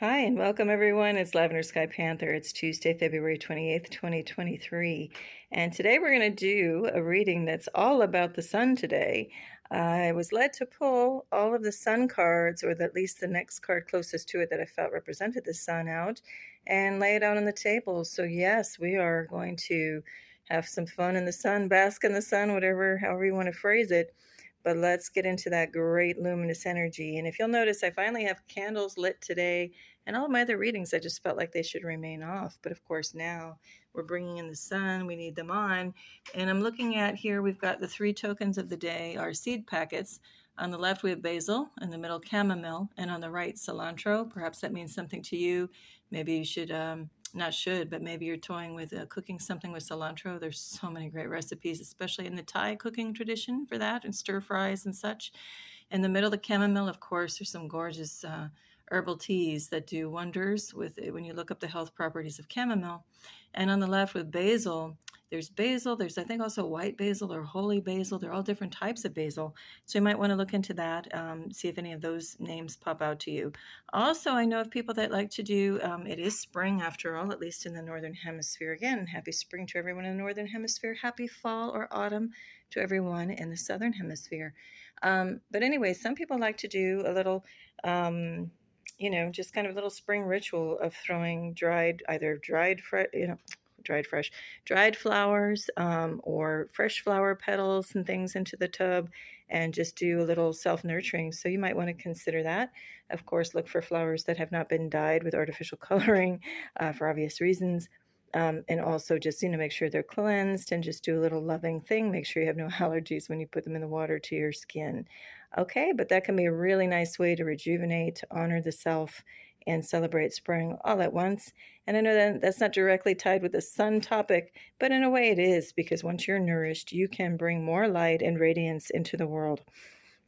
Hi, and welcome everyone. It's Lavender Sky Panther. It's Tuesday, February 28th, 2023. And today we're going to do a reading that's all about the sun today. I was led to pull all of the sun cards, or at least the next card closest to it that I felt represented the sun, out and lay it out on the table. So yes, we are going to have some fun in the sun, bask in the sun, however you want to phrase it. But let's get into that great luminous energy. And if you'll notice, I finally have candles lit today, and all of my other readings, I just felt like they should remain off. But of course, now we're bringing in the sun. We need them on. And I'm looking at here, we've got the 3 tokens of the day, our seed packets. On the left, we have basil, in the middle, chamomile, and on the right, cilantro. Perhaps that means something to you. Maybe you should, but maybe you're toying with cooking something with cilantro. There's so many great recipes, especially in the Thai cooking tradition for that, and stir fries and such. In the middle, the chamomile, of course, there's some gorgeous herbal teas that do wonders with it when you look up the health properties of chamomile. And on the left with basil, there's I think also white basil or holy basil. They're all different types of basil. So you might want to look into that, see if any of those names pop out to you. Also, I know of people that like to do, it is spring after all, at least in the Northern Hemisphere. Again, happy spring to everyone in the Northern Hemisphere. Happy fall or autumn to everyone in the Southern Hemisphere. But anyway, some people like to do a little, just kind of a little spring ritual of throwing dried flowers or fresh flower petals and things into the tub, and just do a little self-nurturing. So you might want to consider that. Of course, look for flowers that have not been dyed with artificial coloring for obvious reasons. And also just, make sure they're cleansed, and just do a little loving thing. Make sure you have no allergies when you put them in the water to your skin. Okay, but that can be a really nice way to rejuvenate, to honor the self, and celebrate spring all at once. And I know that that's not directly tied with the sun topic, but in a way it is, because once you're nourished, you can bring more light and radiance into the world.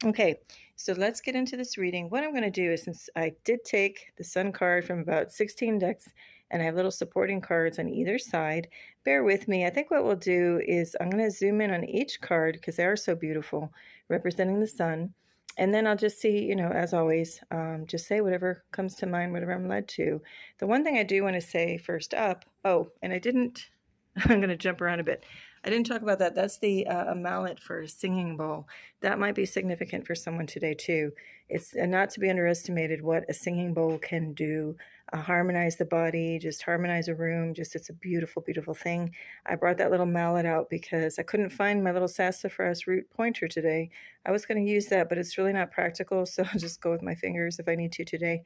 Okay, so let's get into this reading. What I'm going to do is, since I did take the sun card from about 16 decks, and I have little supporting cards on either side, bear with me. I think what we'll do is I'm going to zoom in on each card because they are so beautiful, representing the sun. And then I'll just see, as always, just say whatever comes to mind, whatever I'm led to. The one thing I do want to say first up, and I didn't, I'm going to jump around a bit. I didn't talk about that. That's the a mallet for a singing bowl. That might be significant for someone today too. It's not to be underestimated what a singing bowl can do. Harmonize the body, just harmonize a room. It's a beautiful, beautiful thing. I brought that little mallet out because I couldn't find my little sassafras root pointer today. I was going to use that, but it's really not practical, so I'll just go with my fingers if I need to today.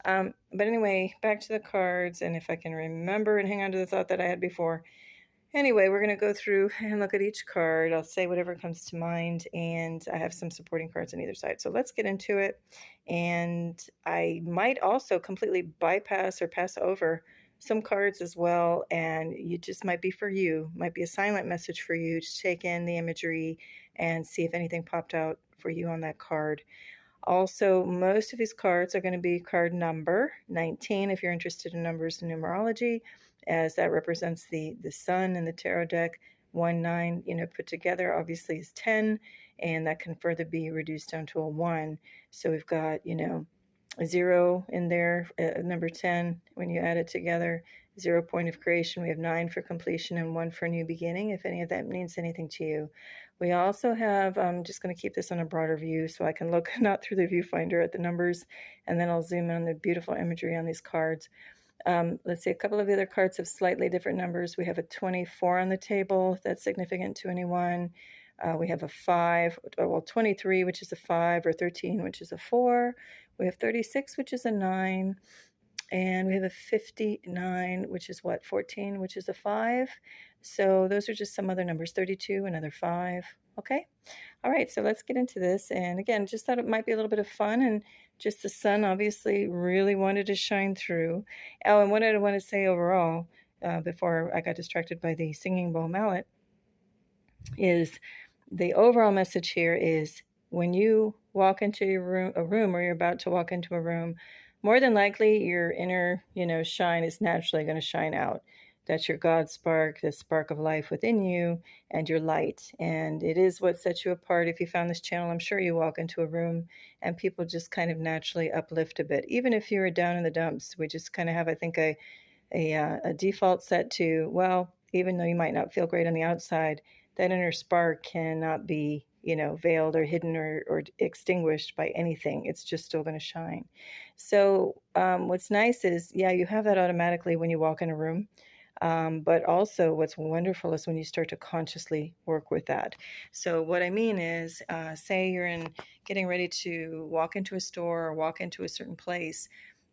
But anyway, back to the cards, and if I can remember and hang on to the thought that I had before. Anyway, we're going to go through and look at each card. I'll say whatever comes to mind, and I have some supporting cards on either side. So let's get into it. And I might also completely bypass or pass over some cards as well, and you just might be for you, might be a silent message for you to take in the imagery and see if anything popped out for you on that card. Also, most of these cards are going to be card number 19 if you're interested in numbers and numerology, as that represents the sun in the tarot deck. 1, 9, put together obviously is 10, and that can further be reduced down to a 1. So we've got, a 0 in there, number 10, when you add it together. 0 point of creation. We have 9 for completion and 1 for new beginning, if any of that means anything to you. We also have, I'm just going to keep this on a broader view so I can look not through the viewfinder at the numbers, and then I'll zoom in on the beautiful imagery on these cards. Let's see, a couple of the other cards have slightly different numbers. We have a 24 on the table, if that's significant to anyone. We have a 5, 23, which is a 5, or 13, which is a 4. We have 36, which is a 9. And we have a 59, which is 14, which is a 5. So those are just some other numbers. 32, another 5. Okay. All right. So let's get into this. And again, just thought it might be a little bit of fun, and just the sun obviously really wanted to shine through. Oh, and what I want to say overall, before I got distracted by the singing bowl mallet, is the overall message here is when you walk into a room, or you're about to walk into a room, more than likely your inner, shine is naturally going to shine out. That's your God spark, the spark of life within you, and your light. And it is what sets you apart. If you found this channel, I'm sure you walk into a room and people just kind of naturally uplift a bit. Even if you're down in the dumps, we just kind of have, I think, a default set to, well, even though you might not feel great on the outside, that inner spark cannot be, veiled or hidden or extinguished by anything. It's just still going to shine. So what's nice is, yeah, you have that automatically when you walk in a room. But also what's wonderful is when you start to consciously work with that. So what I mean is, say you're getting ready to walk into a store or walk into a certain place,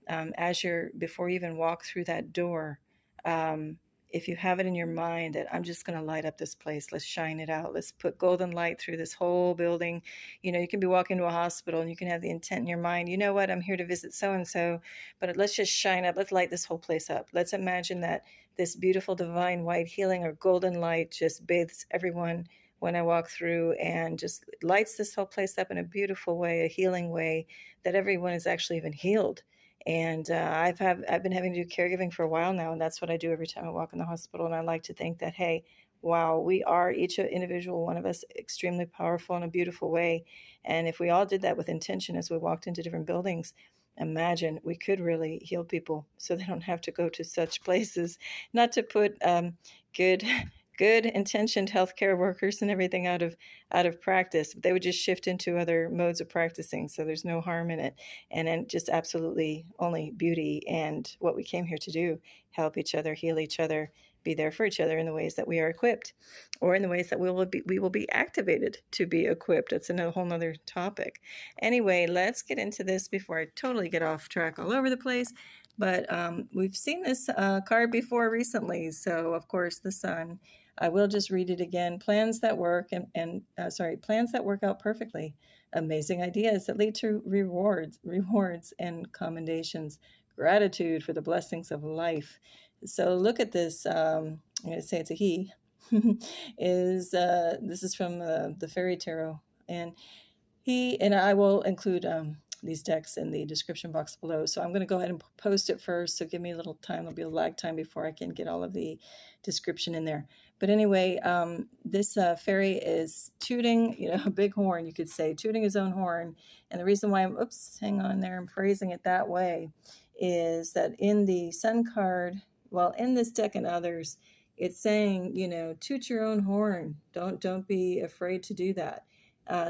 before you even walk through that door, um, if you have it in your mind that I'm just going to light up this place, let's shine it out, let's put golden light through this whole building. You can be walking to a hospital and you can have the intent in your mind, you know what, I'm here to visit so and so, but let's just shine up, let's light this whole place up. Let's imagine that this beautiful divine white healing or golden light just bathes everyone when I walk through and just lights this whole place up in a beautiful way, a healing way, that everyone is actually even healed. And I've been having to do caregiving for a while now, and that's what I do every time I walk in the hospital. And I like to think that, hey, wow, we are each individual one of us extremely powerful in a beautiful way. And if we all did that with intention as we walked into different buildings, imagine we could really heal people so they don't have to go to such places. Not to put good good intentioned healthcare workers and everything out of practice, but they would just shift into other modes of practicing, so there's no harm in it. And then just absolutely only beauty and what we came here to do: help each other, heal each other, be there for each other in the ways that we are equipped, or in the ways that we will be activated to be equipped. That's a whole nother topic. Anyway, let's get into this before I totally get off track all over the place. But we've seen this card before recently, so of course the Sun. I will just read it again. Plans that work plans that work out perfectly. Amazing ideas that lead to rewards and commendations. Gratitude for the blessings of life. So look at this. I'm going to say it's a he. This is from the Fairy Tarot, and I will include these decks in the description box below. So I'm going to go ahead and post it first. So give me a little time. There'll be a lag time before I can get all of the description in there. But anyway, this fairy is tooting, a big horn, you could say, tooting his own horn. And the reason why I'm phrasing it that way, is that in the Sun card, well, in this deck and others, it's saying, toot your own horn. Don't be afraid to do that.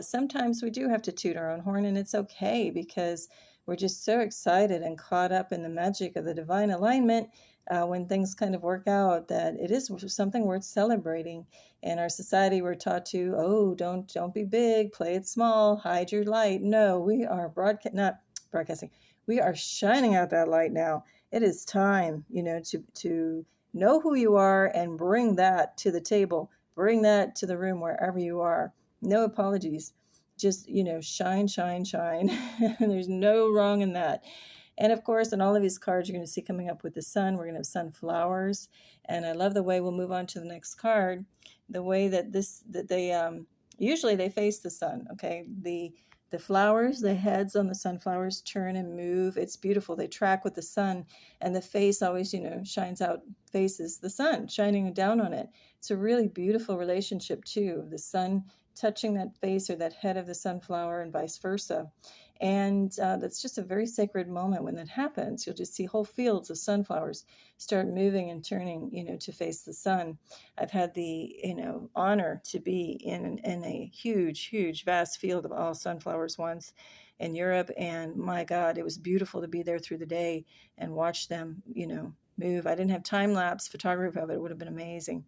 Sometimes we do have to toot our own horn, and it's okay, because we're just so excited and caught up in the magic of the divine alignment when things kind of work out, that it is something worth celebrating. In our society, we're taught to, don't be big, play it small, hide your light. No, we are not broadcasting. We are shining out that light now. It is time, to know who you are and bring that to the table, bring that to the room wherever you are. No apologies. Just, shine, shine, shine. There's no wrong in that. And of course, in all of these cards, you're going to see coming up with the sun, we're going to have sunflowers. And I love the way, we'll move on to the next card, the way that they usually they face the sun. Okay. The flowers, the heads on the sunflowers turn and move. It's beautiful. They track with the sun, and the face always, shines out, faces the sun, shining down on it. It's a really beautiful relationship too. The sun touching that face or that head of the sunflower, and vice versa. And that's just a very sacred moment when that happens. You'll just see whole fields of sunflowers start moving and turning, to face the sun. I've had the, honor to be in a huge, huge, vast field of all sunflowers once in Europe. And my God, it was beautiful to be there through the day and watch them, move. I didn't have time-lapse photography of it. It would have been amazing.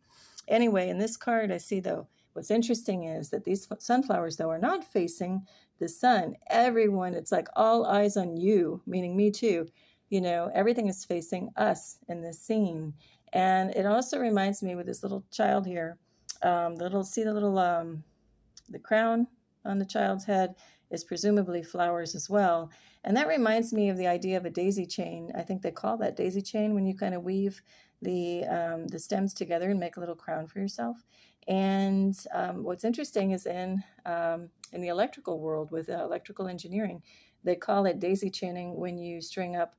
Anyway, in this card, I see, though, what's interesting is that these sunflowers, though, are not facing the sun. Everyone, it's like all eyes on you, meaning me too. Everything is facing us in this scene. And it also reminds me with this little child here, the crown on the child's head is presumably flowers as well. And that reminds me of the idea of a daisy chain. I think they call that daisy chain when you kind of weave the stems together and make a little crown for yourself. And what's interesting is in the electrical world with electrical engineering, they call it daisy chaining when you string up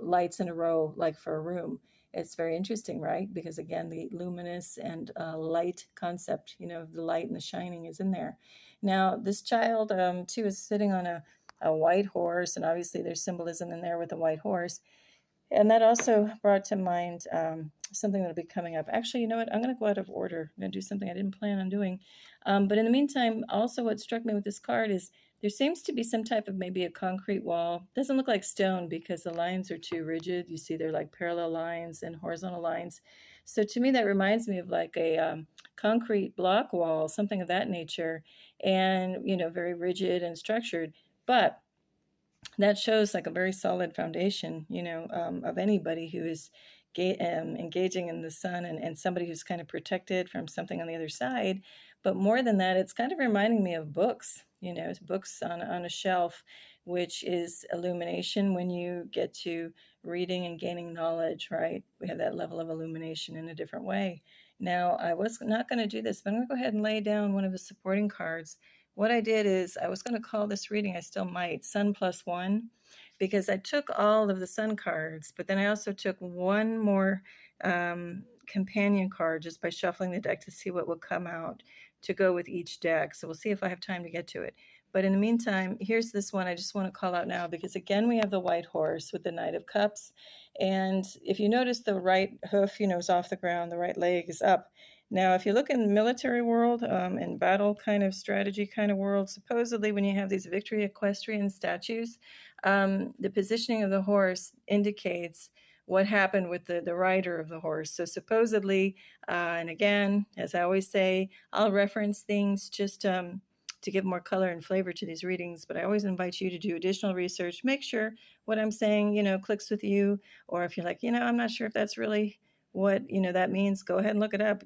lights in a row, like for a room. It's very interesting, right? Because again, the luminous and light concept, the light and the shining is in there. Now, this child, too, is sitting on a white horse, and obviously there's symbolism in there with the white horse. And that also brought to mind something that'll be coming up. Actually, you know what? I'm going to go out of order. I'm going to do something I didn't plan on doing. But in the meantime, also what struck me with this card is there seems to be some type of maybe a concrete wall. Doesn't look like stone because the lines are too rigid. You see they're like parallel lines and horizontal lines. So to me, that reminds me of like a concrete block wall, something of that nature, and, very rigid and structured. But that shows like a very solid foundation, of anybody who is engaging in the sun, and somebody who's kind of protected from something on the other side. But more than that, it's kind of reminding me of books, it's books on a shelf, which is illumination when you get to reading and gaining knowledge, right? We have that level of illumination in a different way. Now, I was not going to do this, but I'm going to go ahead and lay down one of the supporting cards. What I did is I was going to call this reading, I still might, Sun Plus One, because I took all of the Sun cards, but then I also took one more companion card just by shuffling the deck to see what would come out to go with each deck. So we'll see if I have time to get to it. But in the meantime, here's this one I just want to call out now, because again, we have the white horse with the Knight of Cups. And if you notice, the right hoof, is off the ground, the right leg is up. Now, if you look in the military world, in battle kind of strategy kind of world, supposedly when you have these victory equestrian statues, the positioning of the horse indicates what happened with the rider of the horse. So supposedly, and again, as I always say, I'll reference things just to give more color and flavor to these readings, but I always invite you to do additional research. Make sure what I'm saying, clicks with you, or if you're like, I'm not sure if that's really what that means, go ahead and look it up.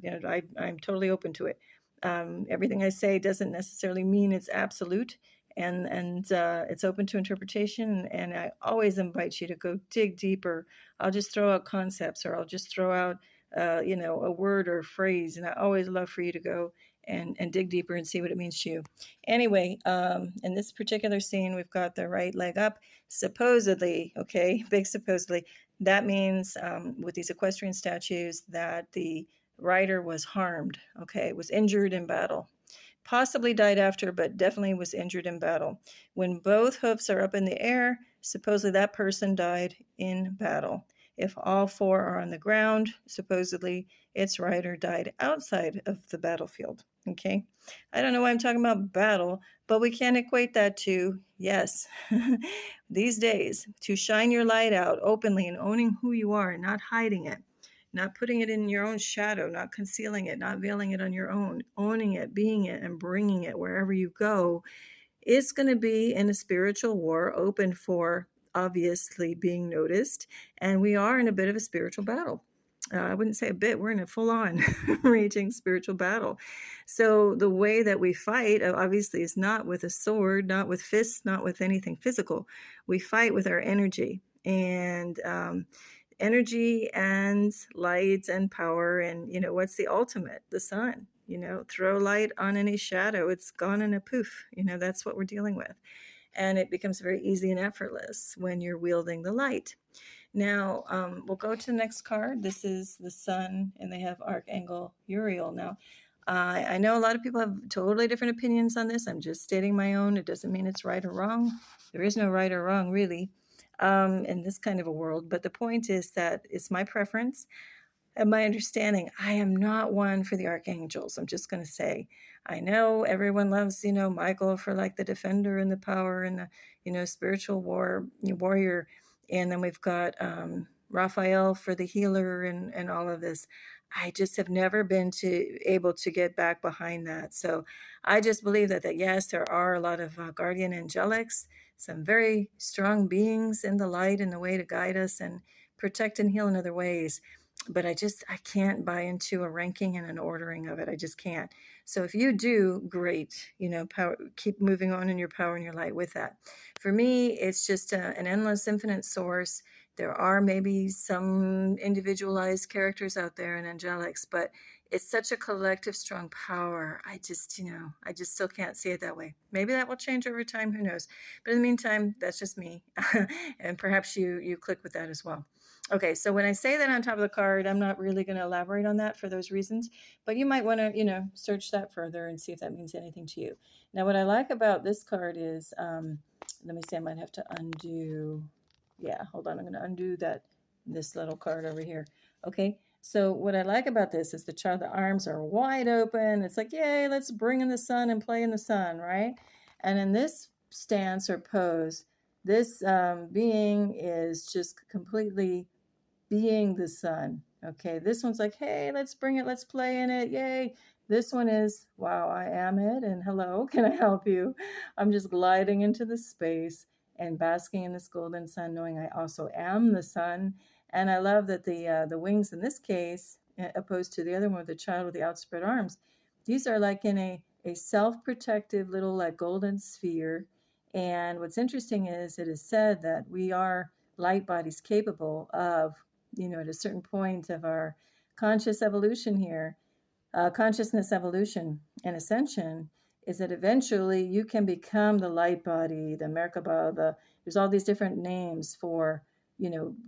I'm totally open to it. Everything I say doesn't necessarily mean it's absolute, and it's open to interpretation. And I always invite you to go dig deeper. I'll just throw out concepts, or I'll just throw out a word or a phrase, and I always love for you to go and dig deeper and see what it means to you. Anyway, in this particular scene, we've got the right leg up, supposedly, okay, big supposedly. That means with these equestrian statues that the rider was harmed, okay, was injured in battle. Possibly died after, but definitely was injured in battle. When both hoofs are up in the air, supposedly that person died in battle. If all four are on the ground, supposedly its rider died outside of the battlefield. Okay, I don't know why I'm talking about battle, but we can equate that to, yes, these days, to shine your light out openly and owning who you are and not hiding it, not putting it in your own shadow, not concealing it, not veiling it on your own, owning it, being it, and bringing it wherever you go. It's going to be in a spiritual war, open for obviously being noticed, and we are in a bit of a spiritual battle. I wouldn't say a bit, we're in a full-on raging spiritual battle. So the way that we fight, obviously, is not with a sword, not with fists, not with anything physical. We fight with our energy, and energy and light and power. And, what's the ultimate? The sun. Throw light on any shadow, it's gone in a poof. That's what we're dealing with. And it becomes very easy and effortless when you're wielding the light. Now, we'll go to the next card. This is the Sun, and they have Archangel Uriel. Now, I know a lot of people have totally different opinions on this. I'm just stating my own. It doesn't mean it's right or wrong. There is no right or wrong, really, in this kind of a world. But the point is that it's my preference and my understanding. I am not one for the archangels. I'm just going to say, I know everyone loves, Michael for like the defender and the power and the, spiritual warrior. And then we've got Raphael for the healer and all of this. I just have never been able to get back behind that. So I just believe that yes, there are a lot of guardian angelics, some very strong beings in the light and the way to guide us and protect and heal in other ways. But I can't buy into a ranking and an ordering of it. I just can't. So if you do, great, power, keep moving on in your power and your light with that. For me, it's just an endless, infinite source. There are maybe some individualized characters out there and angelics, but it's such a collective, strong power. I just still can't see it that way. Maybe that will change over time. Who knows? But in the meantime, that's just me. And perhaps you click with that as well. Okay, so when I say that on top of the card, I'm not really going to elaborate on that for those reasons, but you might want to, search that further and see if that means anything to you. Now, what I like about this card is, let me see, I might have to undo. Yeah, hold on, I'm going to undo this little card over here. Okay, so what I like about this is the arms are wide open. It's like, yay, let's bring in the sun and play in the sun, right? And in this stance or pose, this being is just completely being the sun. Okay, this one's like, hey, let's bring it, let's play in it, yay. This one is, wow, I am it, and hello, can I help you? I'm just gliding into the space and basking in this golden sun, knowing I also am the sun. And I love that the wings in this case, opposed to the other one with the child with the outspread arms, these are like in a self-protective little like golden sphere. And what's interesting is it is said that we are light bodies capable of, at a certain point of our consciousness evolution and ascension, is that eventually you can become the light body, the Merkaba, there's all these different names for,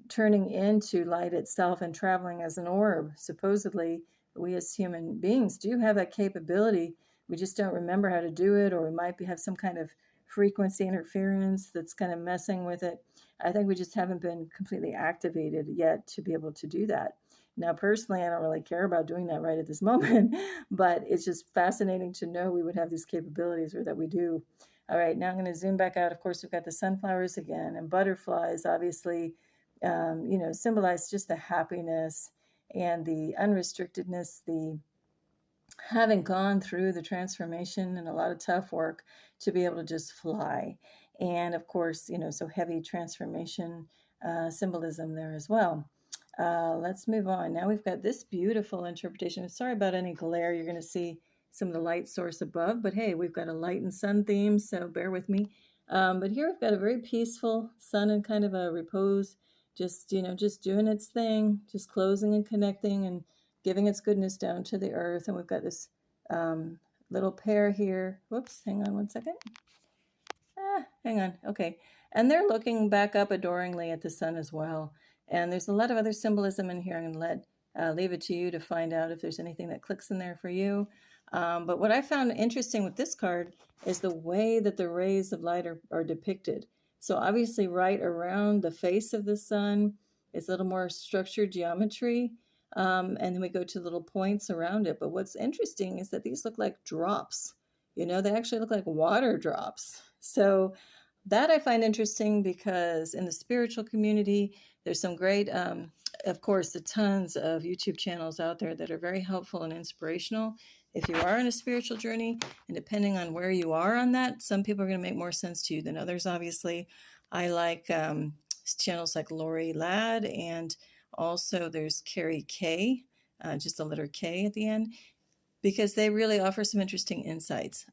turning into light itself and traveling as an orb. Supposedly, we as human beings do have that capability. We just don't remember how to do it, or we might have some kind of frequency interference that's kind of messing with it. I think we just haven't been completely activated yet to be able to do that. Now, personally, I don't really care about doing that right at this moment, but it's just fascinating to know we would have these capabilities, or that we do. All right, now I'm going to zoom back out. Of course, we've got the sunflowers again, and butterflies obviously, symbolize just the happiness and the unrestrictedness, the having gone through the transformation and a lot of tough work to be able to just fly. And of course, so heavy transformation symbolism there as well. Let's move on. Now we've got this beautiful interpretation. Sorry about any glare. You're going to see some of the light source above, but hey, we've got a light and sun theme, so bear with me. But here we've got a very peaceful sun and kind of a repose, just doing its thing, just closing and connecting and giving its goodness down to the earth. And we've got this little pair here. Whoops, hang on one second. Hang on. Okay. And they're looking back up adoringly at the sun as well. And there's a lot of other symbolism in here. I'm going to leave it to you to find out if there's anything that clicks in there for you. But what I found interesting with this card is the way that the rays of light are depicted. So obviously right around the face of the sun is a little more structured geometry. And then we go to little points around it. But what's interesting is that these look like drops. They actually look like water drops. So that I find interesting, because in the spiritual community, there's some great, of course, the tons of YouTube channels out there that are very helpful and inspirational if you are on a spiritual journey. And depending on where you are on that, some people are going to make more sense to you than others, obviously. I like channels like Lori Ladd, and also there's Carrie K, just a letter K at the end, because they really offer some interesting insights.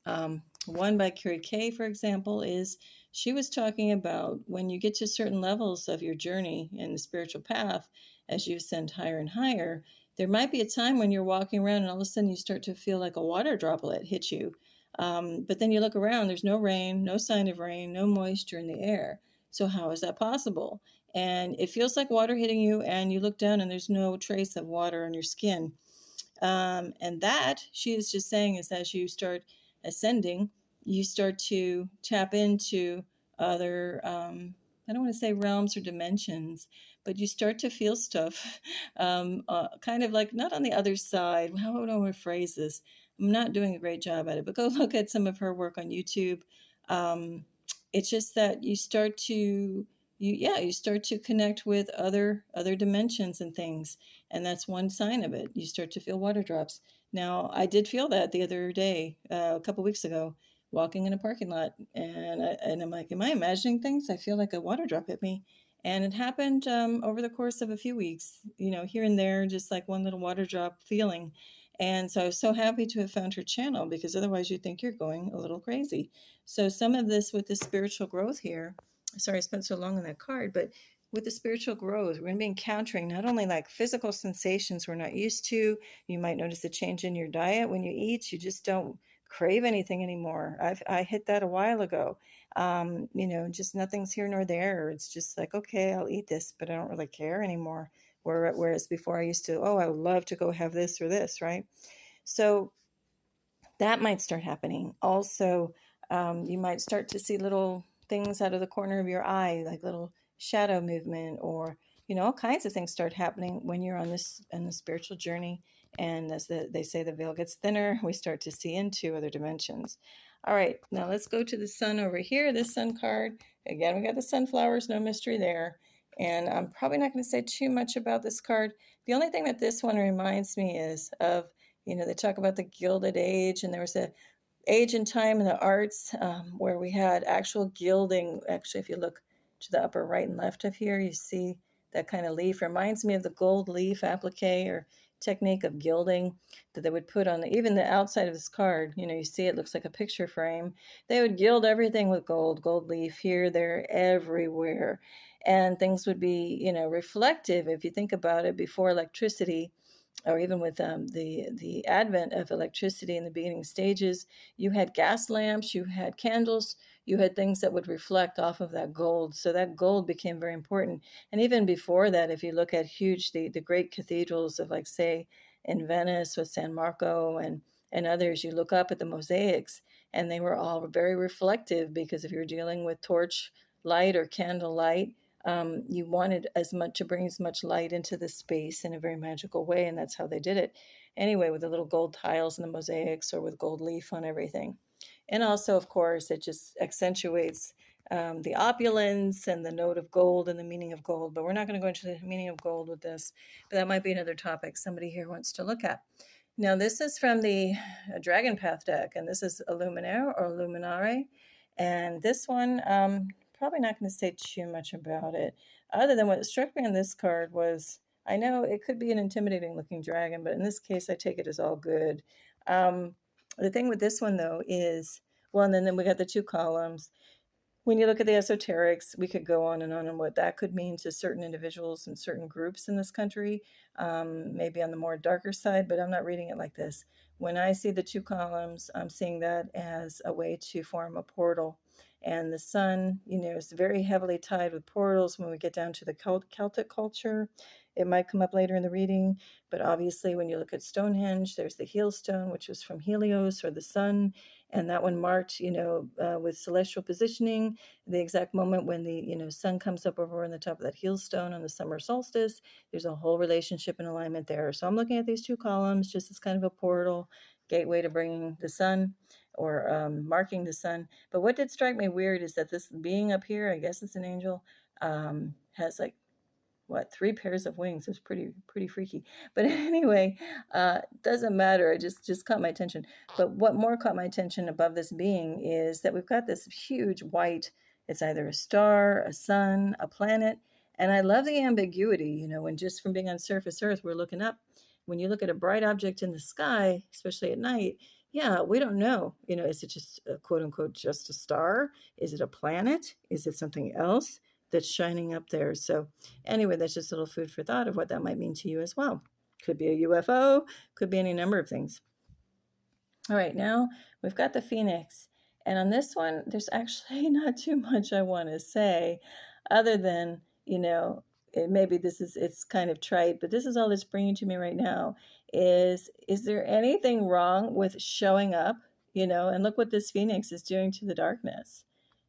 One by Carrie K, for example, is she was talking about when you get to certain levels of your journey in the spiritual path, as you ascend higher and higher, there might be a time when you're walking around and all of a sudden you start to feel like a water droplet hit you. But then you look around, there's no rain, no sign of rain, no moisture in the air. So how is that possible? And it feels like water hitting you, and you look down and there's no trace of water on your skin. And that, she is just saying, is as you start ascending, you start to tap into other, I don't want to say realms or dimensions, but you start to feel stuff kind of like not on the other side. How would I want to phrase this? I'm not doing a great job at it, but go look at some of her work on YouTube. It's just that you start to you start to connect with other dimensions and things, and that's one sign of it. You start to feel water drops. Now, I did feel that the other day, a couple weeks ago, walking in a parking lot, and I'm like, am I imagining things? I feel like a water drop hit me, and it happened over the course of a few weeks. Here and there, just like one little water drop feeling. And so I was so happy to have found her channel, because otherwise you think you're going a little crazy. So some of this with the spiritual growth here. Sorry I spent so long on that card, but with the spiritual growth, we're going to be encountering not only like physical sensations we're not used to. You might notice a change in your diet when you eat. You just don't crave anything anymore. I hit that a while ago. Just nothing's here nor there. It's just like, okay, I'll eat this, but I don't really care anymore. Whereas before I used to, oh, I would love to go have this or this, right? So that might start happening. Also, you might start to see little things out of the corner of your eye, like little shadow movement, or all kinds of things start happening when you're on the spiritual journey. And as they say, the veil gets thinner, we start to see into other dimensions. All right, now let's go to the sun over here. This sun card, again, we got the sunflowers, no mystery there. And I'm probably not going to say too much about this card. The only thing that this one reminds me is of, they talk about the Gilded Age, and there was a age and time in the arts where we had actual gilding. Actually, if you look to the upper right and left of here, you see that kind of leaf. Reminds me of the gold leaf applique or technique of gilding that they would put on even the outside of this card. You see it looks like a picture frame. They would gild everything with gold leaf here, there, everywhere. And things would be, reflective. If you think about it, before electricity, or even with the advent of electricity in the beginning stages, you had gas lamps, you had candles, you had things that would reflect off of that gold. So that gold became very important. And even before that, if you look at the great cathedrals of, like, say, in Venice with San Marco and others, you look up at the mosaics, and they were all very reflective, because if you're dealing with torch light or candle light, you wanted to bring as much light into the space in a very magical way, and that's how they did it. Anyway, with the little gold tiles and the mosaics, or with gold leaf on everything. And also, of course, it just accentuates the opulence and the note of gold and the meaning of gold. But we're not going to go into the meaning of gold with this, but that might be another topic somebody here wants to look at. Now, this is from the Dragon Path deck, and this is Illuminaire or Luminare. And this one, probably not going to say too much about it, other than what struck me on this card was, I know it could be an intimidating looking dragon, but in this case, I take it as all good. The thing with this one, though, is, well, and then we got the two columns. When you look at the esoterics, we could go on and what that could mean to certain individuals and certain groups in this country, maybe on the more darker side, but I'm not reading it like this. When I see the two columns, I'm seeing that as a way to form a portal. And the sun, is very heavily tied with portals when we get down to the Celtic culture. It might come up later in the reading, but obviously when you look at Stonehenge, there's the heel stone, which was from Helios, or the sun, and that one marked, with celestial positioning, the exact moment when the, sun comes up over on the top of that heel stone on the summer solstice. There's a whole relationship and alignment there. So I'm looking at these two columns just as kind of a portal, gateway to bringing the sun, or marking the sun. But what did strike me weird is that this being up here, I guess it's an angel, has like, 3 pairs of wings. It's pretty freaky. But anyway, doesn't matter. It just caught my attention. But what more caught my attention above this being is that we've got this huge white, it's either a star, a sun, a planet. And I love the ambiguity, when just from being on surface Earth, we're looking up. When you look at a bright object in the sky, especially at night, yeah, we don't know, is it just a quote unquote just a star? Is it a planet? Is it something else that's shining up there? So anyway, that's just a little food for thought of what that might mean to you as well. Could be a UFO, could be any number of things. All right, now we've got the Phoenix. And on this one, there's actually not too much I want to say, other than, maybe it's kind of trite, but this is all that's bringing to me right now is there anything wrong with showing up, and look what this Phoenix is doing to the darkness.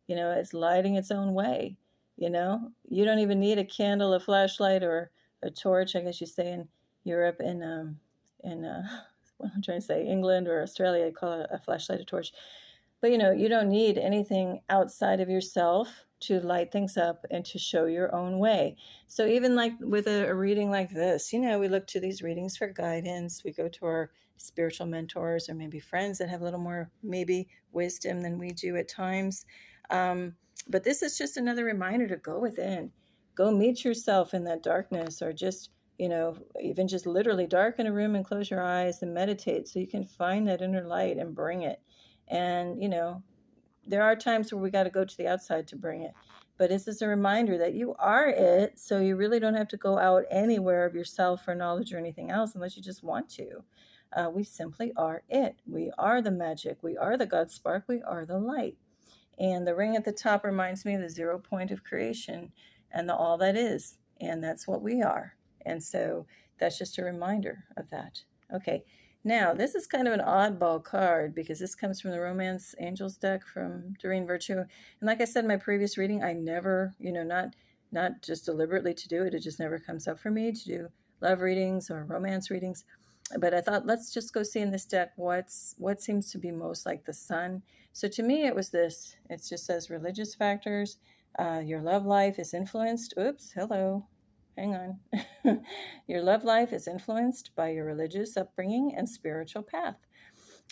It's lighting its own way. You don't even need a candle, a flashlight, or a torch. I guess you say in Europe, in what I'm trying to say, England or Australia, you call it a flashlight, a torch. But you don't need anything outside of yourself to light things up and to show your own way. So even like with a reading like this, we look to these readings for guidance. We go to our spiritual mentors or maybe friends that have a little more maybe wisdom than we do at times. But this is just another reminder to go within, go meet yourself in that darkness, or just, even just literally darken a room and close your eyes and meditate so you can find that inner light and bring it. And, there are times where we got to go to the outside to bring it. But this is a reminder that you are it, so you really don't have to go out anywhere of yourself for knowledge or anything else unless you just want to. We simply are it. We are the magic. We are the Godspark. We are the light. And the ring at the top reminds me of the 0 point of creation and the all that is. And that's what we are. And so that's just a reminder of that. Okay. Now, this is kind of an oddball card because this comes from the Romance Angels deck from Doreen Virtue. And like I said in my previous reading, I never, not just deliberately to do it, it just never comes up for me to do love readings or romance readings. But I thought, let's just go see in this deck what seems to be most like the sun. So to me, it was this. It just says religious factors. Your love life is influenced. Oops, hello. Hang on. Your love life is influenced by your religious upbringing and spiritual path.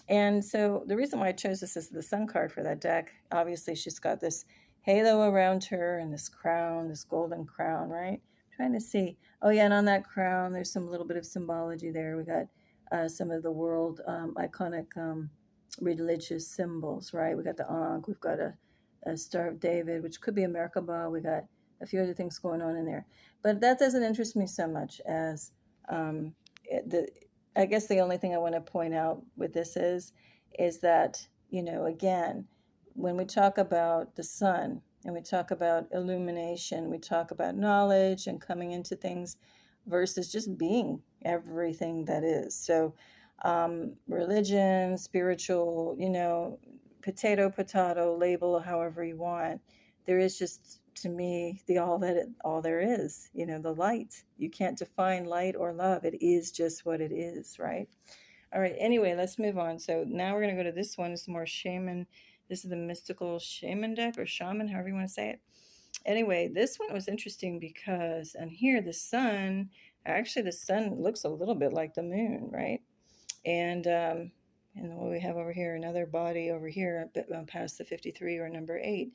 And so the reason why I chose this as the sun card for that deck, obviously she's got this halo around her and this crown, this golden crown, right? I'm trying to see. Oh yeah, and on that crown, there's some little bit of symbology there. We got some of the world iconic religious symbols, right? We got the Ankh, we've got a Star of David, which could be a Merkaba. We got a few other things going on in there. But that doesn't interest me so much as I guess the only thing I want to point out with this is that, again, when we talk about the sun and we talk about illumination, we talk about knowledge and coming into things versus just being everything that is. So religion, spiritual, potato, label however you want. There is just, to me, all there is, the light. You can't define light or love. It is just what it is, right? All right, anyway, let's move on. So now we're going to go to this one. It's more Shaman. This is the mystical Shaman deck, or Shaman, however you want to say it. Anyway, this one was interesting because, and here the sun looks a little bit like the moon, right? And what we have over here, another body over here, a bit past the 53 or number 8.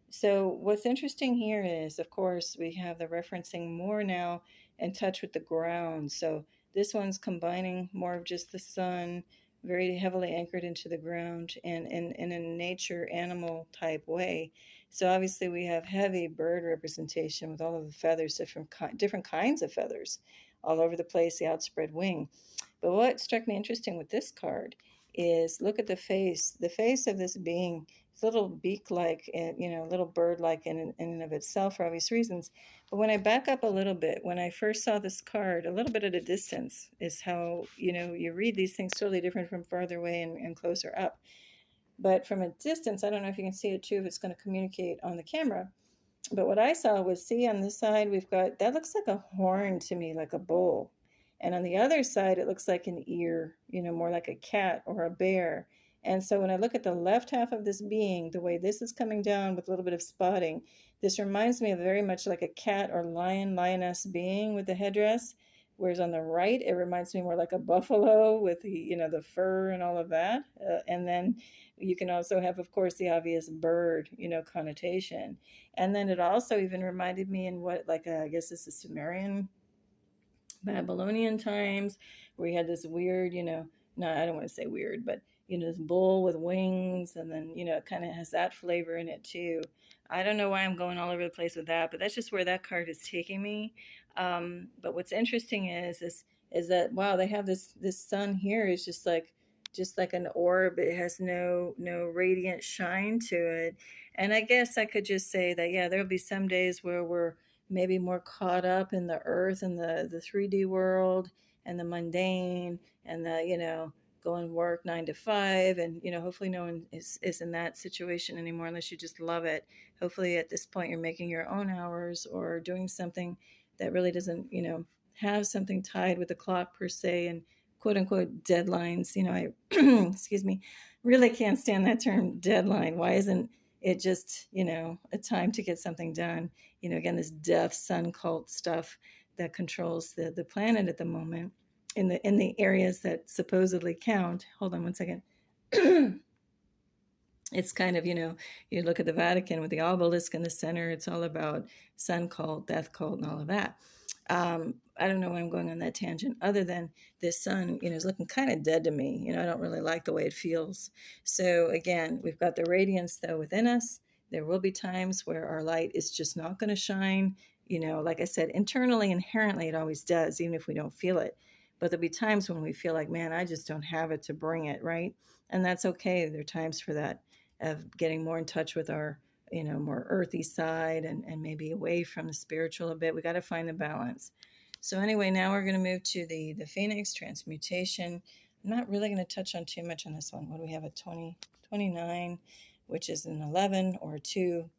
So what's interesting here is, of course, we have the referencing more now in touch with the ground. So this one's combining more of just the sun, very heavily anchored into the ground and in a nature animal type way. So obviously we have heavy bird representation with all of the feathers, different kinds of feathers all over the place, the outspread wing. But what struck me interesting with this card is look at the face of this being. It's a little beak-like, little bird-like in and of itself for obvious reasons. But when I back up a little bit, when I first saw this card, a little bit at a distance is how, you read these things totally different from farther away and closer up. But from a distance, I don't know if you can see it too, if it's going to communicate on the camera. But what I saw was, see on this side, we've got, that looks like a horn to me, like a bull. And on the other side, it looks like an ear, more like a cat or a bear. And so when I look at the left half of this being, the way this is coming down with a little bit of spotting, this reminds me of very much like a cat or lioness being with the headdress. Whereas on the right, it reminds me more like a buffalo with the fur and all of that. And then you can also have, of course, the obvious bird, connotation. And then it also even reminded me in I guess this is Sumerian, Babylonian times, where you had this weird, no, I don't want to say weird, but this bull with wings, and then it kind of has that flavor in it too. I don't know why I'm going all over the place with that, but that's just where that card is taking me. But what's interesting is that, wow, they have this sun here is just like an orb. It has no radiant shine to it. And I guess I could just say that, yeah, there'll be some days where we're maybe more caught up in the earth and the 3D world and the mundane and the, go and work 9 to 5. And, hopefully no one is in that situation anymore unless you just love it. Hopefully at this point you're making your own hours or doing something that really doesn't, have something tied with the clock per se and quote unquote deadlines. I, excuse me, really can't stand that term deadline. Why isn't it just, a time to get something done? Again, this death sun cult stuff that controls the planet at the moment in the areas that supposedly count. Hold on one second. It's kind of, you look at the Vatican with the obelisk in the center. It's all about sun cult, death cult, and all of that. I don't know why I'm going on that tangent other than this sun, is looking kind of dead to me. I don't really like the way it feels. So again, we've got the radiance though within us. There will be times where our light is just not going to shine. Like I said, internally, inherently, it always does, even if we don't feel it. But there'll be times when we feel like, man, I just don't have it to bring it, right? And that's okay. There are times for that, of getting more in touch with our, more earthy side, and maybe away from the spiritual a bit. We got to find the balance. So anyway, now we're going to move to the Phoenix transmutation. I'm not really going to touch on too much on this one. What do we have? A 29, which is an 11 or a 2.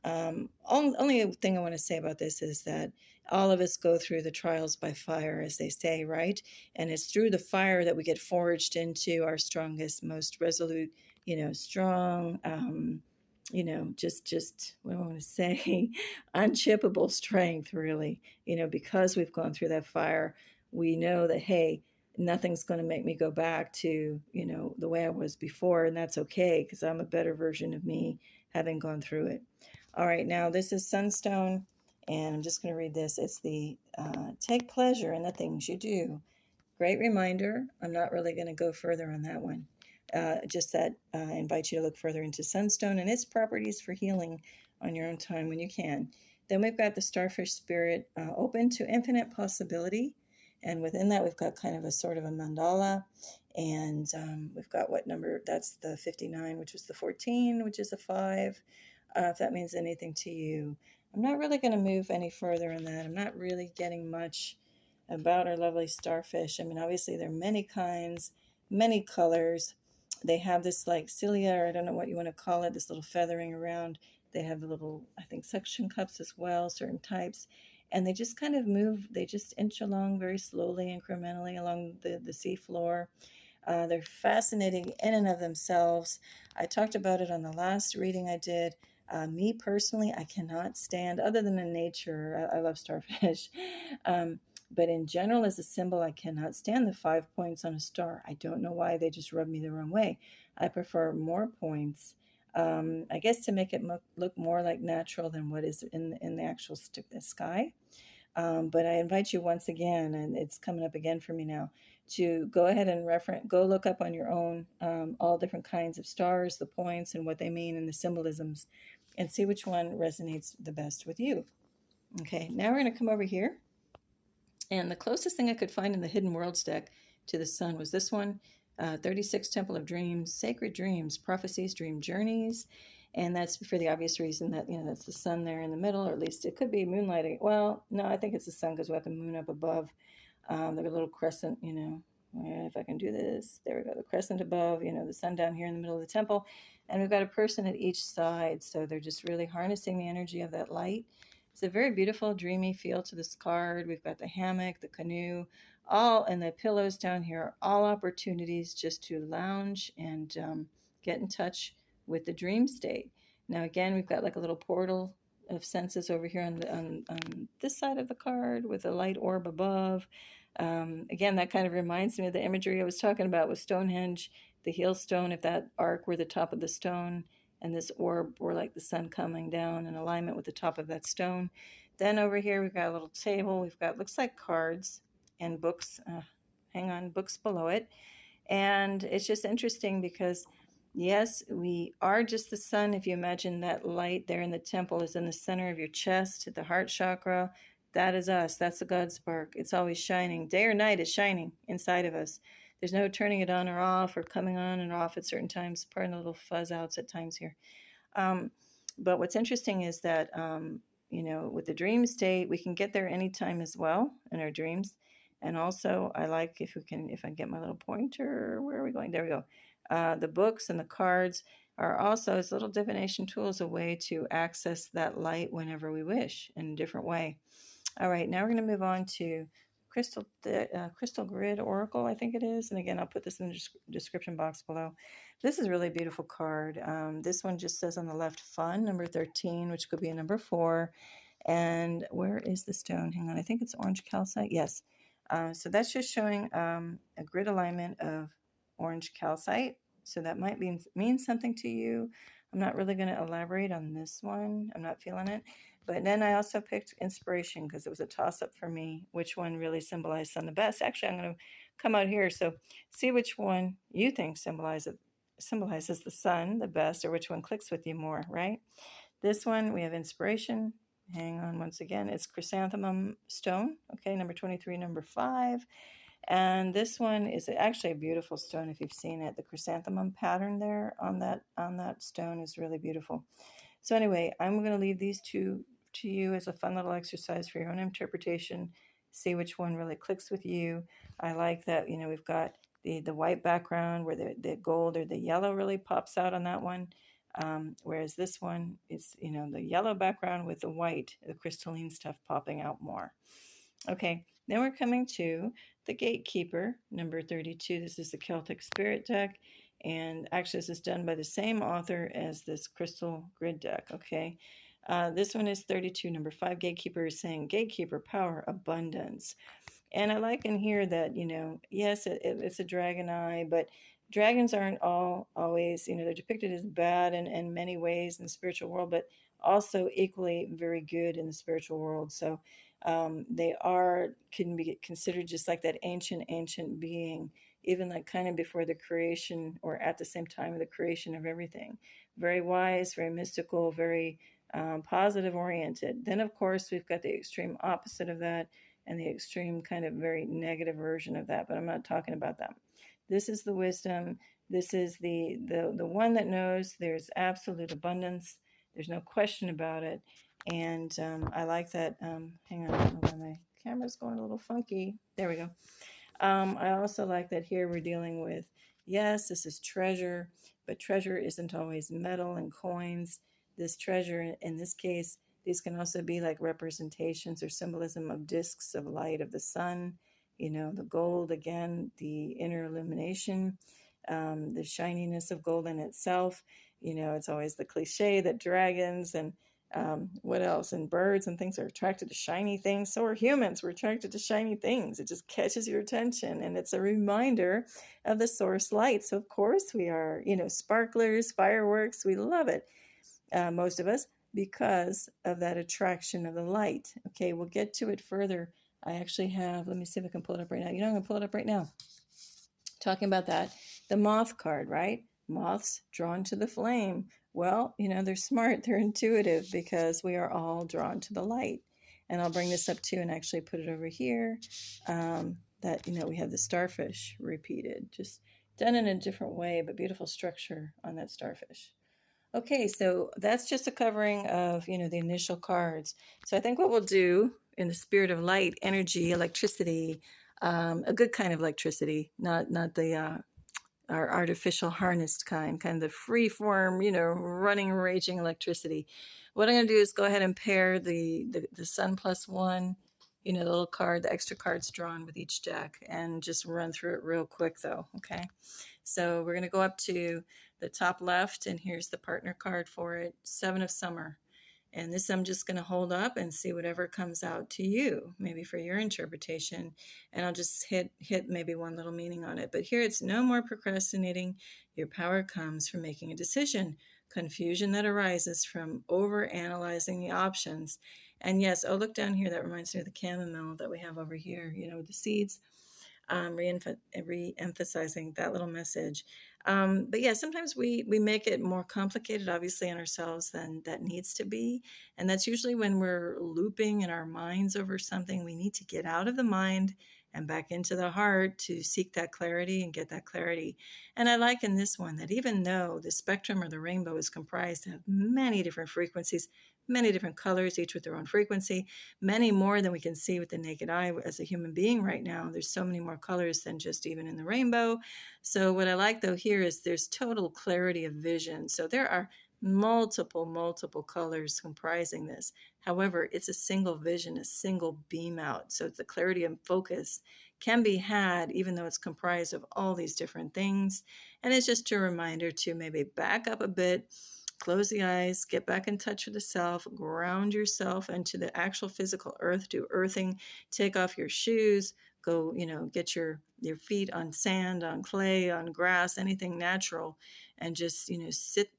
Only thing I want to say about this is that all of us go through the trials by fire, as they say, right? And it's through the fire that we get forged into our strongest, most resolute, strong, just what do I want to say? Unchippable strength, really. Because we've gone through that fire, we know that, hey, nothing's going to make me go back to, the way I was before. And that's okay, because I'm a better version of me having gone through it. All right, now this is Sunstone, and I'm just going to read this. It's the take pleasure in the things you do. Great reminder. I'm not really going to go further on that one. Just that I invite you to look further into Sunstone and its properties for healing on your own time when you can. Then we've got the Starfish Spirit, open to infinite possibility. And within that, we've got kind of a sort of a mandala. And we've got what number? That's the 59, which was the 14, which is a 5. If that means anything to you. I'm not really going to move any further in that. I'm not really getting much about our lovely starfish. I mean, obviously there are many kinds, many colors. They have this like cilia, or I don't know what you want to call it, this little feathering around. They have the little, I think, suction cups as well, certain types. And they just kind of move, they just inch along very slowly, incrementally along the seafloor. They're fascinating in and of themselves. I talked about it on the last reading I did. Me personally, I cannot stand, other than in nature, I love starfish. But in general, as a symbol, I cannot stand the 5 points on a star. I don't know why, they just rub me the wrong way. I prefer more points, I guess, to make it look more like natural than what is in the actual sky. But I invite you once again, and it's coming up again for me now, to go ahead and go look up on your own all different kinds of stars, the points, and what they mean, and the symbolisms, and see which one resonates the best with you. Okay, now we're going to come over here. And the closest thing I could find in the Hidden Worlds deck to the sun was this one, 36 Temple of Dreams, Sacred Dreams, Prophecies, Dream Journeys. And that's for the obvious reason that, that's the sun there in the middle, or at least it could be moonlighting. Well, no, I think it's the sun because we have the moon up above. Like a little crescent, if I can do this, there we go, the crescent above, the sun down here in the middle of the temple. And we've got a person at each side. So they're just really harnessing the energy of that light. It's a very beautiful, dreamy feel to this card. We've got the hammock, the canoe, and the pillows down here, all opportunities just to lounge and get in touch with the dream state. Now, again, we've got like a little portal of senses over here on this side of the card with a light orb above. Again, that kind of reminds me of the imagery I was talking about with Stonehenge, the heel stone. If that arc were the top of the stone, and this orb were like the sun coming down in alignment with the top of that stone. Then over here, we've got a little table. We've got, looks like cards and books. Books below it. And it's just interesting because, yes, we are just the sun. If you imagine that light there in the temple is in the center of your chest, the heart chakra, that is us. That's the Godspark. It's always shining. Day or night, it's shining inside of us. There's no turning it on or off or coming on and off at certain times. Pardon the little fuzz outs at times here. But what's interesting is that, with the dream state, we can get there anytime as well in our dreams. And also, I like if I get my little pointer, where are we going? There we go. The books and the cards are also as little divination tools, a way to access that light whenever we wish in a different way. All right, now we're going to move on to Crystal Grid Oracle, I think it is. And again, I'll put this in the description box below. This is a really beautiful card. This one just says on the left, fun, number 13, which could be a number 4. And where is the stone? Hang on, I think it's orange calcite. Yes. So that's just showing a grid alignment of orange calcite. So that might mean something to you. I'm not really going to elaborate on this one. I'm not feeling it. But then I also picked inspiration because it was a toss-up for me, which one really symbolized sun the best. Actually, I'm going to come out here. So see which one you think symbolizes the sun the best, or which one clicks with you more, right? This one, we have inspiration. Hang on once again. It's chrysanthemum stone, okay, number 23, number 5. And this one is actually a beautiful stone if you've seen it. The chrysanthemum pattern there on that stone is really beautiful. So anyway, I'm going to leave these two to you as a fun little exercise for your own interpretation. See which one really clicks with you. I like that, we've got the white background where the gold or the yellow really pops out on that one. Whereas this one is, the yellow background with the white, the crystalline stuff popping out more. Okay, then we're coming to the Gatekeeper, number 32. This is the Celtic Spirit deck. And actually, this is done by the same author as this Crystal Grid deck, okay? This one is 32, number 5. Gatekeeper is saying, Gatekeeper, power, abundance. And I like in here that, yes, it's a dragon eye, but dragons aren't always, they're depicted as bad in many ways in the spiritual world, but also equally very good in the spiritual world. So they can be considered just like that ancient being, even like kind of before the creation or at the same time of the creation of everything. Very wise, very mystical, very positive oriented. Then, of course, we've got the extreme opposite of that and the extreme kind of very negative version of that, but I'm not talking about that. This is the wisdom. This is the one that knows there's absolute abundance. There's no question about it. And I like that. Hang on, my camera's going a little funky. There we go. I also like that here we're dealing with, yes, this is treasure, but treasure isn't always metal and coins. This treasure, in this case, these can also be like representations or symbolism of discs of light of the sun. The gold, again, the inner illumination, the shininess of gold in itself. It's always the cliche that dragons and what else? And birds and things are attracted to shiny things. So are humans. We're attracted to shiny things. It just catches your attention. And it's a reminder of the source light. So, of course, we are, sparklers, fireworks. We love it, most of us, because of that attraction of the light. Okay, we'll get to it further. I actually have, let me see if I can pull it up right now. I'm going to pull it up right now. Talking about that, the moth card, right? Moths drawn to the flame. Well, they're smart, they're intuitive because we are all drawn to the light. And I'll bring this up too and actually put it over here. That, we have the starfish repeated, just done in a different way, but beautiful structure on that starfish. Okay, so that's just a covering of, the initial cards. So I think what we'll do in the spirit of light, energy, electricity, a good kind of electricity, not the our artificial harnessed kind of the free form, running, raging electricity. What I'm going to do is go ahead and pair the Sun +1, the little card, the extra cards drawn with each deck, and just run through it real quick though, okay? So we're going to go up to the top left, and here's the partner card for it, 7 of Summer. And this I'm just going to hold up and see whatever comes out to you, maybe for your interpretation. And I'll just hit maybe one little meaning on it. But here it's no more procrastinating. Your power comes from making a decision. Confusion that arises from over-analyzing the options. And yes, oh, look down here. That reminds me of the chamomile that we have over here, the seeds. Re-emphasizing that little message. But yeah, sometimes we make it more complicated, obviously, in ourselves than that needs to be. And that's usually when we're looping in our minds over something. We need to get out of the mind and back into the heart to seek that clarity and get that clarity. And I like in this one that even though the spectrum or the rainbow is comprised of many different frequencies, many different colors, each with their own frequency, many more than we can see with the naked eye as a human being right now. There's so many more colors than just even in the rainbow. So what I like though here is there's total clarity of vision. So there are multiple colors comprising this. However, it's a single vision, a single beam out. So the clarity and focus can be had even though it's comprised of all these different things. And it's just a reminder to maybe back up a bit, close the eyes, get back in touch with the self, ground yourself into the actual physical earth, do earthing, take off your shoes, go, get your feet on sand, on clay, on grass, anything natural, and just,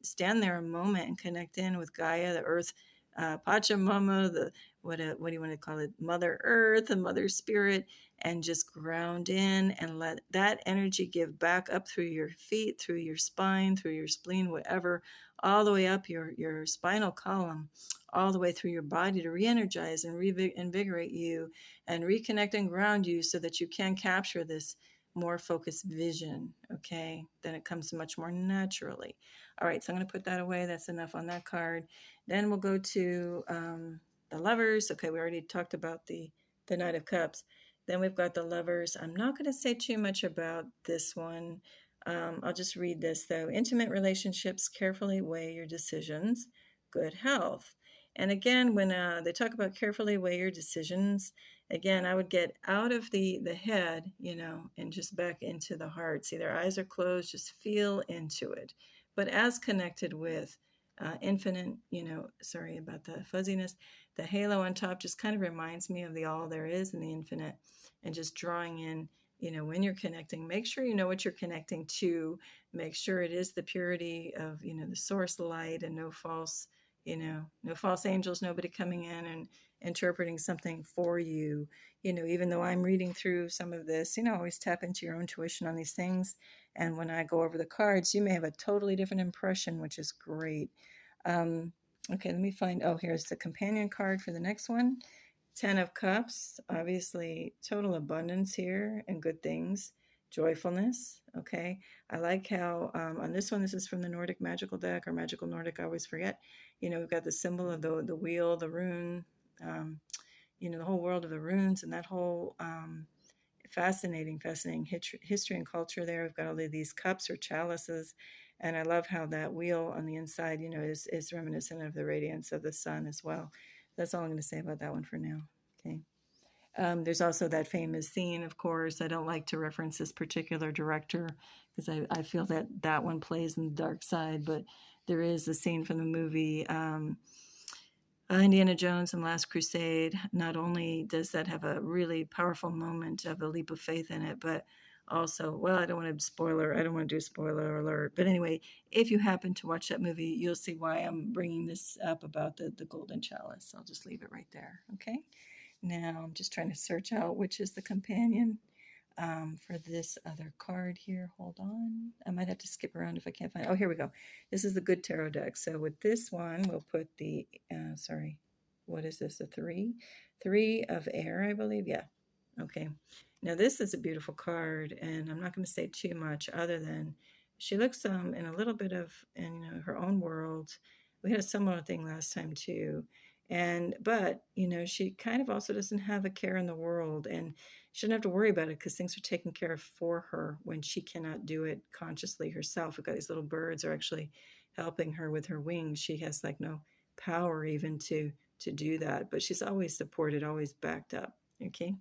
stand there a moment and connect in with Gaia, the earth, Pachamama, what do you want to call it? Mother Earth, the Mother Spirit, and just ground in and let that energy give back up through your feet, through your spine, through your spleen, whatever, all the way up your spinal column, all the way through your body to re-energize and reinvigorate you and reconnect and ground you so that you can capture this more focused vision. Okay, then it comes much more naturally. All right, so I'm going to put that away. That's enough on that card. Then we'll go to the Lovers. Okay, we already talked about the Knight of Cups. Then we've got the Lovers. I'm not going to say too much about this one. I'll just read this though. Intimate relationships, carefully weigh your decisions. Good health. And again, when they talk about carefully weigh your decisions, again, I would get out of the head, and just back into the heart. See, their eyes are closed, just feel into it. But as connected with infinite, sorry about the fuzziness, the halo on top just kind of reminds me of the all there is in the infinite, and just drawing in, when you're connecting, make sure you know what you're connecting to, make sure it is the purity of, the source light, and no false angels, nobody coming in and interpreting something for you. Even though I'm reading through some of this, always tap into your own tuition on these things. And when I go over the cards, you may have a totally different impression, which is great. Okay, let me find, here's the companion card for the next one. 10 of Cups, obviously total abundance here and good things. Joyfulness, okay. I like how on this one, this is from the Nordic Magical deck, or Magical Nordic, I always forget. We've got the symbol of the wheel, the rune, the whole world of the runes, and that whole fascinating history and culture there. We've got all of these cups or chalices, and I love how that wheel on the inside, is reminiscent of the radiance of the sun as well. That's all I'm going to say about that one for now. Okay. There's also that famous scene, of course. I don't like to reference this particular director because I feel that one plays in the dark side, but there is a scene from the movie Indiana Jones and Last Crusade. Not only does that have a really powerful moment of a leap of faith in it, but also, I don't want to do spoiler alert. But anyway, if you happen to watch that movie, you'll see why I'm bringing this up about the golden chalice. I'll just leave it right there. Okay. Now I'm just trying to search out which is the companion for this other card here. Hold on. I might have to skip around if I can't find it. Oh, here we go. This is the Good Tarot deck. So with this one, we'll put the, what is this? A 3? 3 of air, I believe. Yeah. Okay. Now this is a beautiful card, and I'm not going to say too much other than she looks in a little bit of her own world. We had a similar thing last time too. But she kind of also doesn't have a care in the world, and she doesn't have to worry about it because things are taken care of for her when she cannot do it consciously herself. We've got these little birds are actually helping her with her wings. She has like no power even to do that, but she's always supported, always backed up. Okay.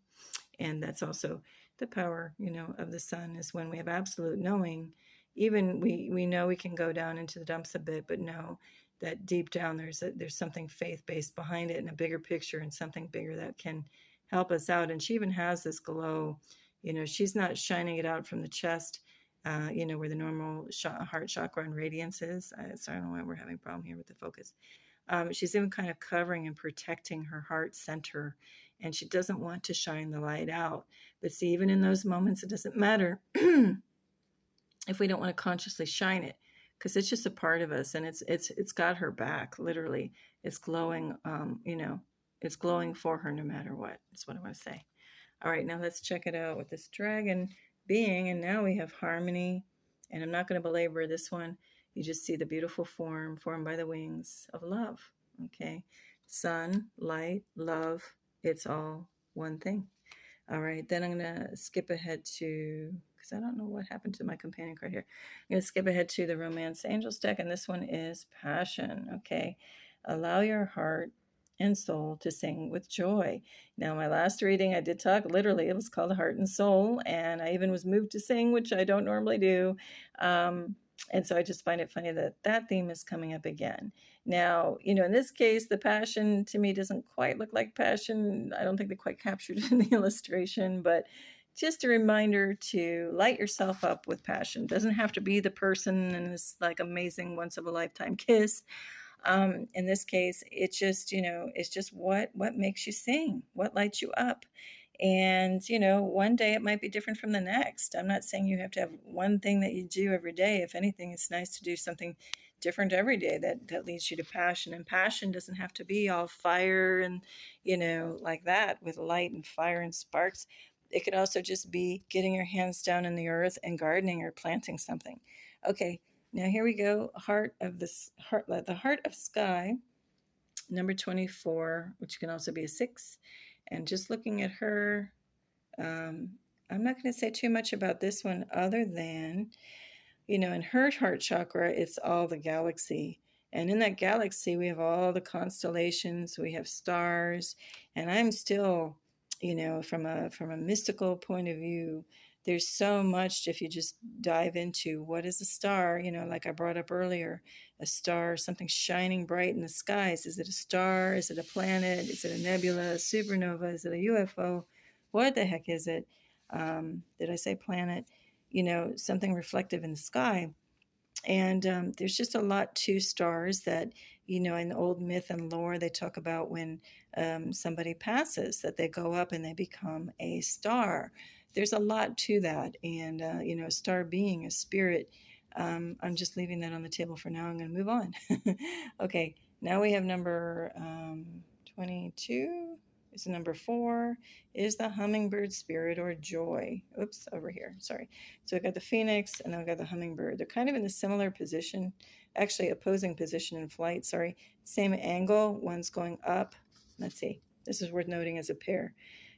And that's also the power, of the sun, is when we have absolute knowing. Even we know we can go down into the dumps a bit, but know that deep down there's something faith-based behind it, and a bigger picture, and something bigger that can help us out. And she even has this glow. She's not shining it out from the chest, where the normal heart chakra and radiance is. So I don't know why we're having a problem here with the focus. She's even kind of covering and protecting her heart center, and she doesn't want to shine the light out. But see, even in those moments, it doesn't matter if we don't want to consciously shine it, because it's just a part of us, and it's got her back. Literally, it's glowing. It's glowing for her no matter what. That's what I want to say. All right, now let's check it out with this dragon being, and now we have harmony. And I'm not going to belabor this one. You just see the beautiful form formed by the wings of love. Okay, sun, light, love. It's all one thing. All right, then I'm going to skip ahead to, because I don't know what happened to my companion card here. I'm going to skip ahead to the Romance Angels deck, and this one is Passion. Okay, allow your heart and soul to sing with joy. Now, my last reading, I did talk, literally, it was called Heart and Soul, and I even was moved to sing, which I don't normally do. And so I just find it funny that that theme is coming up again. Now, in this case, the passion to me doesn't quite look like passion. I don't think they quite captured it in the illustration, but just a reminder to light yourself up with passion. Doesn't have to be the person and this like amazing once of a lifetime kiss. In this case, it's just, it's just what makes you sing, what lights you up. And, one day it might be different from the next. I'm not saying you have to have one thing that you do every day. If anything, it's nice to do something different every day that leads you to passion. And passion doesn't have to be all fire and, like that with light and fire and sparks. It could also just be getting your hands down in the earth and gardening or planting something. Okay, now here we go. The heart of sky, number 24, which can also be a 6. And just looking at her, I'm not going to say too much about this one other than, in her heart chakra, it's all the galaxy. And in that galaxy, we have all the constellations, we have stars. And I'm still, from a mystical point of view, there's so much if you just dive into what is a star, like I brought up earlier, a star, something shining bright in the skies. Is it a star? Is it a planet? Is it a nebula, a supernova? Is it a UFO? What the heck is it? Did I say planet? Something reflective in the sky. And there's just a lot to stars that, in old myth and lore, they talk about when somebody passes, that they go up and they become a star. There's a lot to that. And, a star being a spirit. I'm just leaving that on the table for now. I'm going to move on. Okay, now we have number 22. Is number 4 is the hummingbird spirit or joy. Oops, over here, sorry. So we got the phoenix and then we got the hummingbird. They're kind of in a similar position, actually opposing position in flight, sorry. Same angle, one's going up. Let's see, this is worth noting as a pair.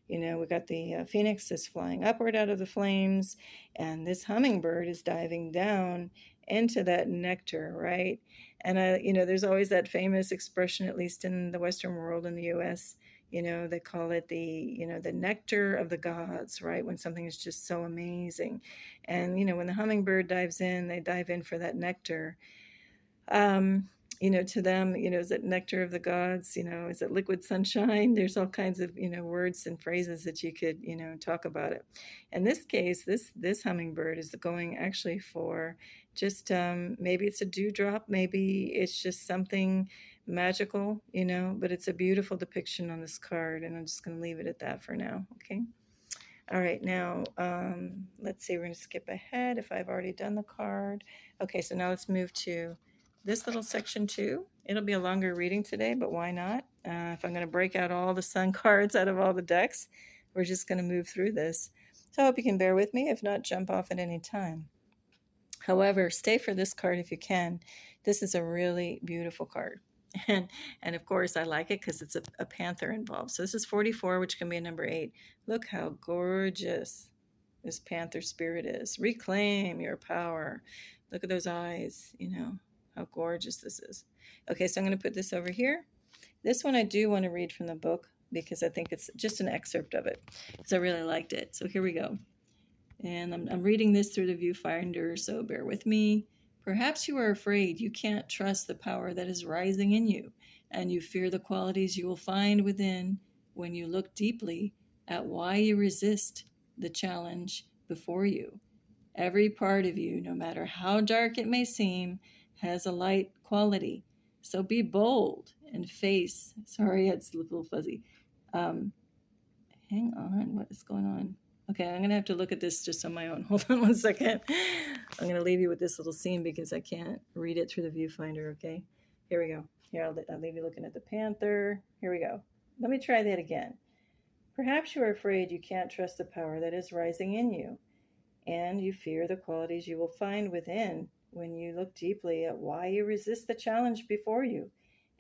We got the phoenix is flying upward out of the flames, and this hummingbird is diving down into that nectar, right? And, there's always that famous expression, at least in the Western world, in the U.S., they call it the nectar of the gods, right? When something is just so amazing. And, when the hummingbird dives in, they dive in for that nectar. To them, is it nectar of the gods? Is it liquid sunshine? There's all kinds of, words and phrases that you could, talk about it. In this case, this hummingbird is going actually for just, maybe it's a dewdrop, maybe it's just something magical, but it's a beautiful depiction on this card, and I'm just going to leave it at that for now. Okay. All right, now, let's see, we're going to skip ahead if I've already done the card. Okay, so now let's move to this little section too. It'll be a longer reading today, but why not? If I'm going to break out all the sun cards out of all the decks, we're just going to move through this. So I hope you can bear with me. If not, jump off at any time. However, stay for this card if you can. This is a really beautiful card. And of course, I like it because it's a panther involved. So this is 44, which can be a number 8. Look how gorgeous this panther spirit is. Reclaim your power. Look at those eyes, how gorgeous this is. Okay, so I'm going to put this over here. This one I do want to read from the book because I think it's just an excerpt of it because I really liked it. So here we go. And I'm reading this through the viewfinder, so bear with me. Perhaps you are afraid you can't trust the power that is rising in you, and you fear the qualities you will find within when you look deeply at why you resist the challenge before you. Every part of you, no matter how dark it may seem, has a light quality. So be bold and face. Sorry, it's a little fuzzy. Hang on, what is going on? Okay, I'm going to have to look at this just on my own. Hold on one second. I'm going to leave you with this little scene because I can't read it through the viewfinder, okay? Here we go. Here, I'll leave you looking at the panther. Here we go. Let me try that again. Perhaps you are afraid you can't trust the power that is rising in you, and you fear the qualities you will find within when you look deeply at why you resist the challenge before you.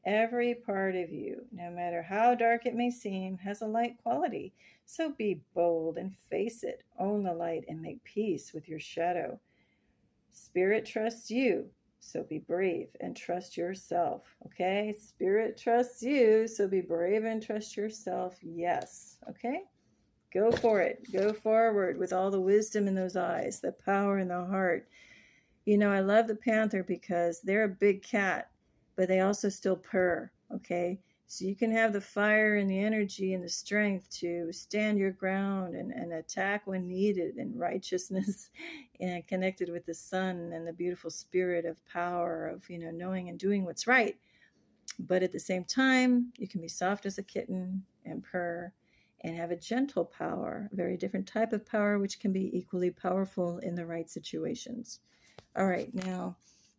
Every part of you, no matter how dark it may seem, has a light quality. So be bold and face it. Own the light and make peace with your shadow. Spirit trusts you, so be brave and trust yourself. Okay? Spirit trusts you, so be brave and trust yourself. Yes. Okay? Go for it. Go forward with all the wisdom in those eyes, the power in the heart. I love the panther because they're a big cat, but they also still purr, okay? So you can have the fire and the energy and the strength to stand your ground and attack when needed, and righteousness and connected with the sun and the beautiful spirit of power of, knowing and doing what's right. But at the same time, you can be soft as a kitten and purr and have a gentle power, a very different type of power, which can be equally powerful in the right situations. All right, now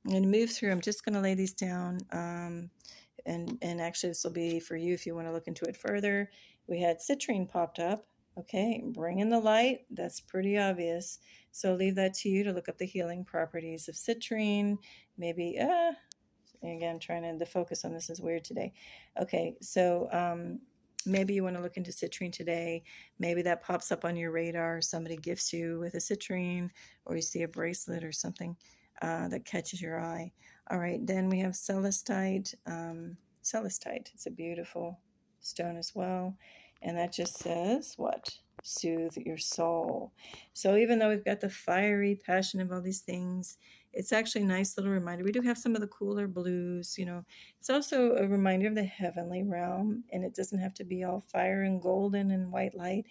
I'm going to move through. I'm just going to lay these down. And actually, this will be for you if you want to look into it further. We had citrine popped up. Okay, bring in the light. That's pretty obvious. So I'll leave that to you to look up the healing properties of citrine. Maybe, again, trying to, the focus on this is weird today. Okay, so maybe you want to look into citrine today. Maybe that pops up on your radar. Somebody gifts you with a citrine, or you see a bracelet or something that catches your eye. All right, then we have celestite. Celestite, it's a beautiful stone as well. And that just says what? Soothe your soul. So even though we've got the fiery passion of all these things, it's actually a nice little reminder. We do have some of the cooler blues, you know. It's also a reminder of the heavenly realm, and it doesn't have to be all fire and golden and white light.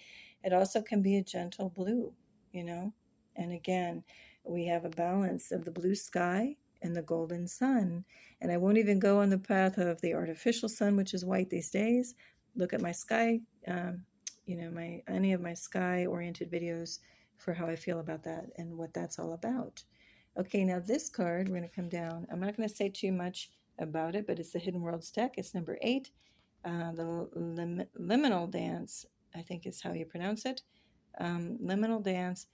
It also can be a gentle blue, you know. And again, we have a balance of the blue sky and the golden sun. And I won't even go on the path of the artificial sun, which is white these days. Look at my sky, you know, any of my sky-oriented videos for how I feel about that and what that's all about. Okay, now this card, we're going to come down. I'm not going to say too much about it, but it's the Hidden Worlds deck. It's number 8. The Liminal Dance, I think is how you pronounce it. Liminal Dance.